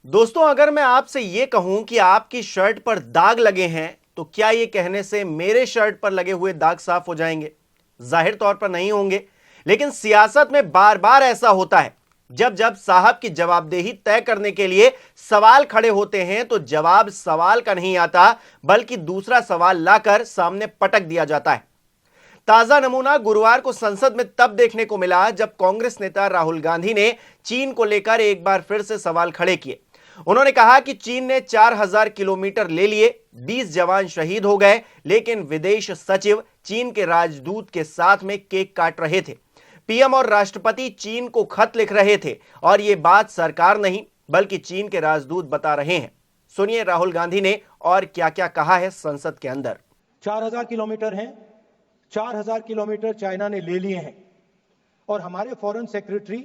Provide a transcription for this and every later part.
दोस्तों, अगर मैं आपसे यह कहूं कि आपकी शर्ट पर दाग लगे हैं तो क्या यह कहने से मेरे शर्ट पर लगे हुए दाग साफ हो जाएंगे? जाहिर तौर पर नहीं होंगे। लेकिन सियासत में बार बार ऐसा होता है। जब जब साहब की जवाबदेही तय करने के लिए सवाल खड़े होते हैं तो जवाब सवाल का नहीं आता, बल्कि दूसरा सवाल लाकर सामने पटक दिया जाता है। ताजा नमूना गुरुवार को संसद में तब देखने को मिला जब कांग्रेस नेता राहुल गांधी ने चीन को लेकर एक बार फिर से सवाल खड़े किए। उन्होंने कहा कि चीन ने 4000 किलोमीटर ले लिए, 20 जवान शहीद हो गए, लेकिन विदेश सचिव चीन के राजदूत के साथ में केक काट रहे थे। पीएम और राष्ट्रपति चीन को खत लिख रहे थे और यह बात सरकार नहीं बल्कि चीन के राजदूत बता रहे हैं। सुनिए राहुल गांधी ने और क्या क्या कहा है संसद के अंदर। 4000 किलोमीटर हैं, 4000 किलोमीटर चाइना ने ले लिए हैं और हमारे फॉरेन सेक्रेटरी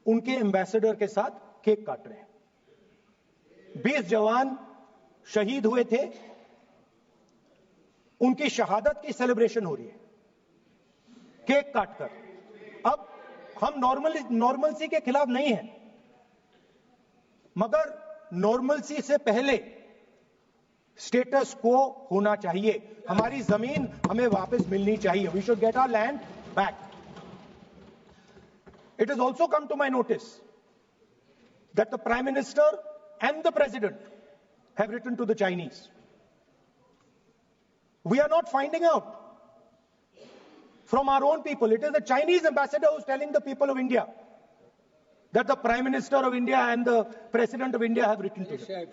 उनके एम्बेसडर के साथ केक काट रहे हैं। 20 जवान शहीद हुए थे, उनकी शहादत की सेलिब्रेशन हो रही है केक काटकर। अब हम नॉर्मलसी के खिलाफ नहीं हैं, मगर नॉर्मलसी से पहले स्टेटस को होना चाहिए। हमारी जमीन हमें वापस मिलनी चाहिए। We should get our land back. It is also come to my notice that the prime minister and the president have written to the Chinese. We are not finding out from our own people. It is the Chinese ambassador who's telling the people of India that the Prime Minister of India and the President of India have written to them.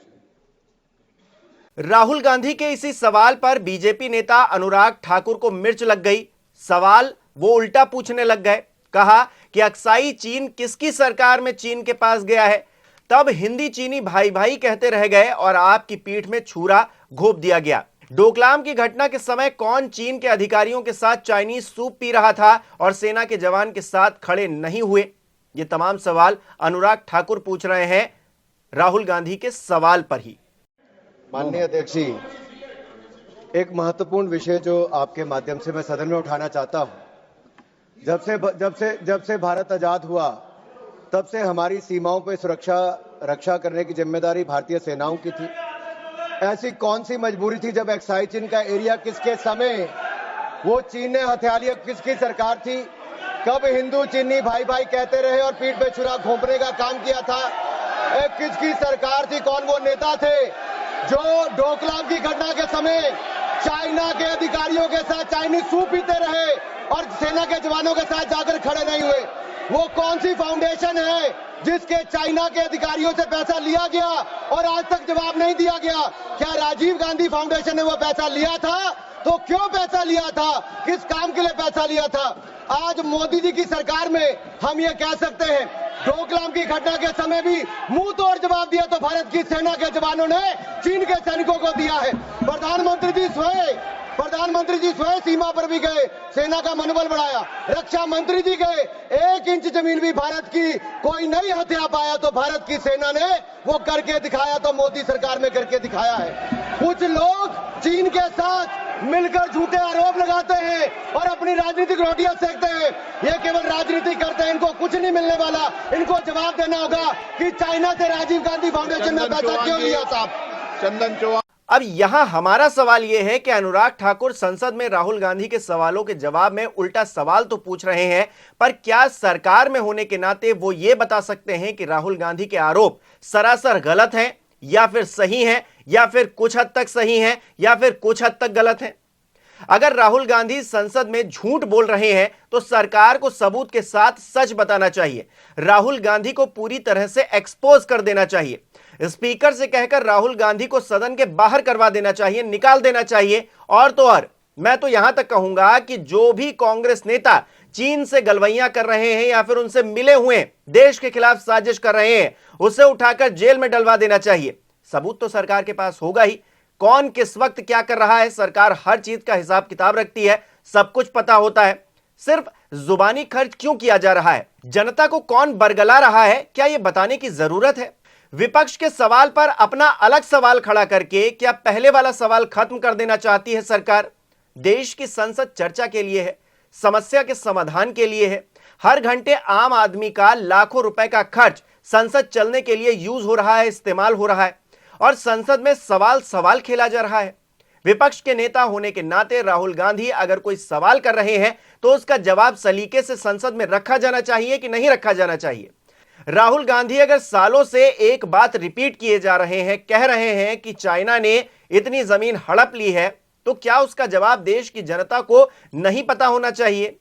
Rahul Gandhi के इसी सवाल पर BJP नेता अनुराग ठाकुर को मिर्च लग गई। सवाल वो उल्टा पूछने लग गए। कहा कि अक्साई चीन किसकी सरकार में चीन के पास गया है? तब हिंदी चीनी भाई भाई कहते रह गए और आपकी पीठ में छुरा घोंप दिया गया। डोकलाम की घटना के समय कौन चीन के अधिकारियों के साथ चाइनीज सूप पी रहा था और सेना के जवान के साथ खड़े नहीं हुए? ये तमाम सवाल अनुराग ठाकुर पूछ रहे हैं राहुल गांधी के सवाल पर ही। माननीय अध्यक्ष जी, एक महत्वपूर्ण विषय जो आपके माध्यम से मैं सदन में उठाना चाहता हूं। जब से भारत आजाद हुआ तब से हमारी सीमाओं पर रक्षा करने की जिम्मेदारी भारतीय सेनाओं की थी। ऐसी कौन सी मजबूरी थी जब एक्साई चीन का एरिया किसके समय वो चीन ने हथिया लिया? किसकी सरकार थी? कब हिंदू चीनी भाई भाई कहते रहे और पीठ पे छुरा घोंपने का काम किया था? किसकी सरकार थी? कौन वो नेता थे जो डोकलाम की घटना के समय चाइना के अधिकारियों के साथ चाइनीज सूप पीते रहे और सेना के जवानों के साथ जाकर खड़े नहीं हुए? वो कौन सी फाउंडेशन है जिसके चाइना के अधिकारियों से पैसा लिया गया और आज तक जवाब नहीं दिया गया? क्या राजीव गांधी फाउंडेशन ने वो पैसा लिया था? तो क्यों पैसा लिया था? किस काम के लिए पैसा लिया था? आज मोदी जी की सरकार में हम ये कह सकते हैं डोकलाम की घटना के समय भी मुंह तोड़ जवाब दिया तो भारत की सेना के जवानों ने चीन के सैनिकों को दिया है। प्रधानमंत्री जी स्वयं सीमा पर भी गए, सेना का मनोबल बढ़ाया। रक्षा मंत्री जी गए, 1 इंच जमीन भी भारत की कोई नहीं हथिया पाया तो भारत की सेना ने वो करके दिखाया, तो मोदी सरकार में करके दिखाया है। कुछ लोग चीन के साथ मिलकर झूठे आरोप लगाते हैं और अपनी राजनीतिक रोटियां सेकते हैं। ये केवल राजनीति करते हैं, इनको कुछ नहीं मिलने वाला। इनको जवाब देना होगा कि चाइना से राजीव गांधी फाउंडेशन ने पैसा क्यों लिया था। चंदन चौहान। अब यहां हमारा सवाल यह है कि अनुराग ठाकुर संसद में राहुल गांधी के सवालों के जवाब में उल्टा सवाल तो पूछ रहे हैं, पर क्या सरकार में होने के नाते वो ये बता सकते हैं कि राहुल गांधी के आरोप सरासर गलत हैं या फिर सही हैं, या फिर कुछ हद तक सही हैं या फिर कुछ हद तक गलत हैं? अगर राहुल गांधी संसद में झूठ बोल रहे हैं तो सरकार को सबूत के साथ सच बताना चाहिए। राहुल गांधी को पूरी तरह से एक्सपोज कर देना चाहिए। स्पीकर से कहकर राहुल गांधी को सदन के बाहर करवा देना चाहिए, निकाल देना चाहिए। और तो और मैं तो यहां तक कहूंगा कि जो भी कांग्रेस नेता चीन से गलवैयां कर रहे हैं या फिर उनसे मिले हुए देश के खिलाफ साजिश कर रहे हैं, उसे उठाकर जेल में डलवा देना चाहिए। सबूत तो सरकार के पास होगा ही। कौन किस वक्त क्या कर रहा है, सरकार हर चीज का हिसाब किताब रखती है, सब कुछ पता होता है। सिर्फ जुबानी खर्च क्यों किया जा रहा है? जनता को कौन बरगला रहा है, क्या यह बताने की जरूरत है? विपक्ष के सवाल पर अपना अलग सवाल खड़ा करके क्या पहले वाला सवाल खत्म कर देना चाहती है सरकार? देश की संसद चर्चा के लिए है, समस्या के समाधान के लिए है। हर घंटे आम आदमी का लाखों रुपए का खर्च संसद चलने के लिए यूज हो रहा है, इस्तेमाल हो रहा है, और संसद में सवाल खेला जा रहा है। विपक्ष के नेता होने के नाते राहुल गांधी अगर कोई सवाल कर रहे हैं तो उसका जवाब सलीके से संसद में रखा जाना चाहिए कि नहीं रखा जाना चाहिए। राहुल गांधी अगर सालों से एक बात रिपीट किए जा रहे हैं, कह रहे हैं कि चाइना ने इतनी जमीन हड़प ली है, तो क्या उसका जवाब देश की जनता को नहीं पता होना चाहिए?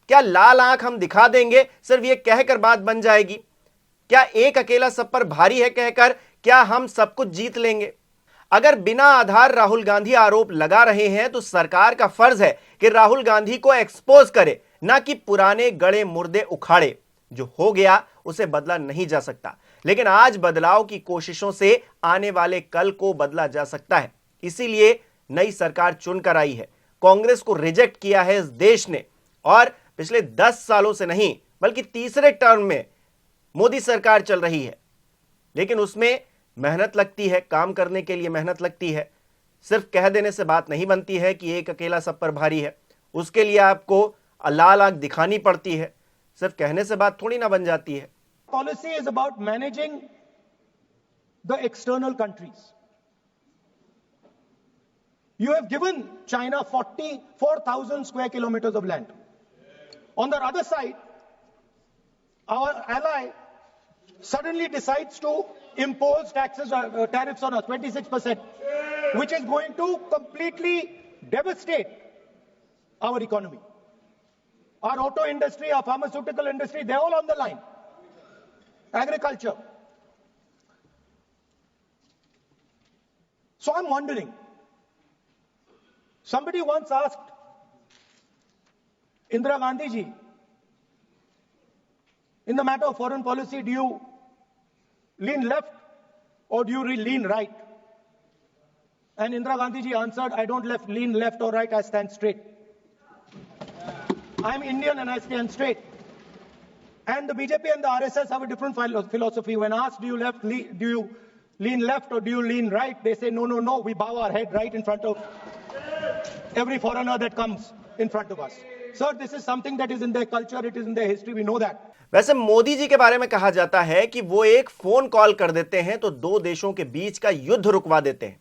क्या लाल आंख हम दिखा देंगे सिर्फ यह कहकर बात बन जाएगी? क्या एक अकेला सब पर भारी है कहकर क्या हम सब कुछ जीत लेंगे? अगर बिना आधार राहुल गांधी आरोप लगा रहे हैं तो सरकार का फर्ज है कि राहुल गांधी को एक्सपोज करे, ना कि पुराने गड़े मुर्दे उखाड़े। जो हो गया उसे बदला नहीं जा सकता, लेकिन आज बदलाव की कोशिशों से आने वाले कल को बदला जा सकता है। इसीलिए नई सरकार चुनकर आई है। कांग्रेस को रिजेक्ट किया है इस देश ने, और पिछले 10 सालों से नहीं बल्कि तीसरे टर्म में मोदी सरकार चल रही है, लेकिन उसमें मेहनत लगती है, काम करने के लिए मेहनत लगती है। सिर्फ कह देने से बात नहीं बनती है कि एक अकेला सब पर भारी है। उसके लिए आपको लाल आंख दिखानी पड़ती है, सिर्फ कहने से बात थोड़ी ना बन जाती है। Policy is about managing the external countries. You have given China 44,000 square kilometers of land. On the other side, our ally suddenly decides to impose tariffs on us, 26%, which is going to completely devastate our economy. Our auto industry, our pharmaceutical industry, they're all on the line. Agriculture. So I'm wondering, somebody once asked Indira Gandhi ji, in the matter of foreign policy, do you lean left or do you lean right? And Indira Gandhi ji answered, I don't lean left or right, I stand straight. I'm Indian and I stand straight. And the BJP and the RSS have a different philosophy. When asked, do you lean left or do you lean right? They say, no, we bow our head right in front of every foreigner that comes in front of us. Sir, this is something that is in their culture, it is in their history, we know that. वैसे मोदी जी के बारे में कहा जाता है कि वो एक फोन कॉल कर देते हैं तो दो देशों के बीच का युद्ध रुकवा देते हैं।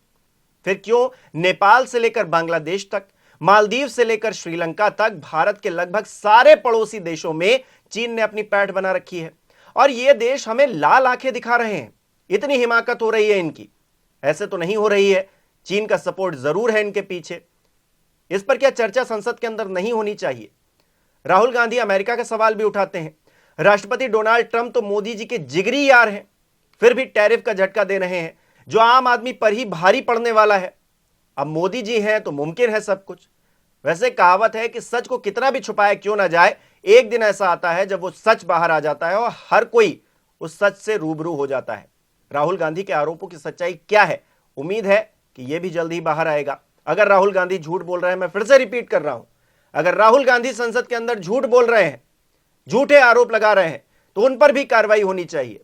फिर क्यों नेपाल से लेकर बांग्लादेश तक, मालदीव से लेकर श्रीलंका तक, भारत के लगभग सारे पड़ोसी देशों में चीन ने अपनी पैठ बना रखी है, और ये देश हमें लाल आंखें दिखा रहे हैं। इतनी हिमाकत हो रही है इनकी, ऐसे तो नहीं हो रही है। चीन का सपोर्ट जरूर है इनके पीछे। इस पर क्या चर्चा संसद के अंदर नहीं होनी चाहिए? राहुल गांधी अमेरिका का सवाल भी उठाते हैं। राष्ट्रपति डोनाल्ड ट्रंप तो मोदी जी के जिगरी यार हैं, फिर भी टैरिफ का झटका दे रहे हैं जो आम आदमी पर ही भारी पड़ने वाला है। अब मोदी जी हैं तो मुमकिन है सब कुछ। वैसे कहावत है कि सच को कितना भी छुपाया क्यों ना जाए, एक दिन ऐसा आता है जब वो सच बाहर आ जाता है और हर कोई उस सच से रूबरू हो जाता है। राहुल गांधी के आरोपों की सच्चाई क्या है? उम्मीद है कि यह भी जल्द ही बाहर आएगा। अगर राहुल गांधी झूठ बोल रहे हैं, मैं फिर से रिपीट कर रहा हूं, अगर राहुल गांधी संसद के अंदर झूठ बोल रहे हैं, झूठे आरोप लगा रहे हैं, तो उन पर भी कार्रवाई होनी चाहिए।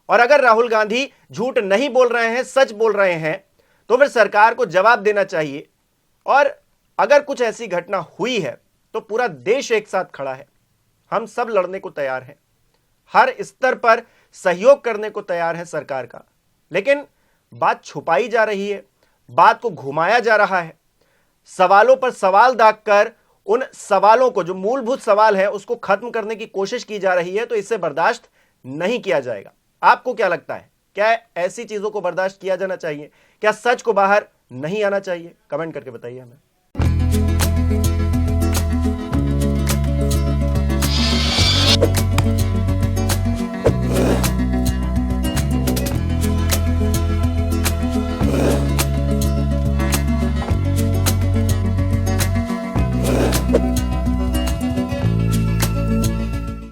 और अगर राहुल गांधी झूठ नहीं बोल रहे हैं, सच बोल रहे हैं, तो फिर सरकार को जवाब देना चाहिए। और अगर कुछ ऐसी घटना हुई है तो पूरा देश एक साथ खड़ा है। हम सब लड़ने को तैयार हैं, हर स्तर पर सहयोग करने को तैयार है सरकार का। लेकिन बात छुपाई जा रही है, बात को घुमाया जा रहा है, सवालों पर सवाल दागकर उन सवालों को, जो मूलभूत सवाल है, उसको खत्म करने की कोशिश की जा रही है। तो इसे बर्दाश्त नहीं किया जाएगा। आपको क्या लगता है, क्या ऐसी चीजों को बर्दाश्त किया जाना चाहिए? क्या सच को बाहर नहीं आना चाहिए? कमेंट करके बताइए हमें।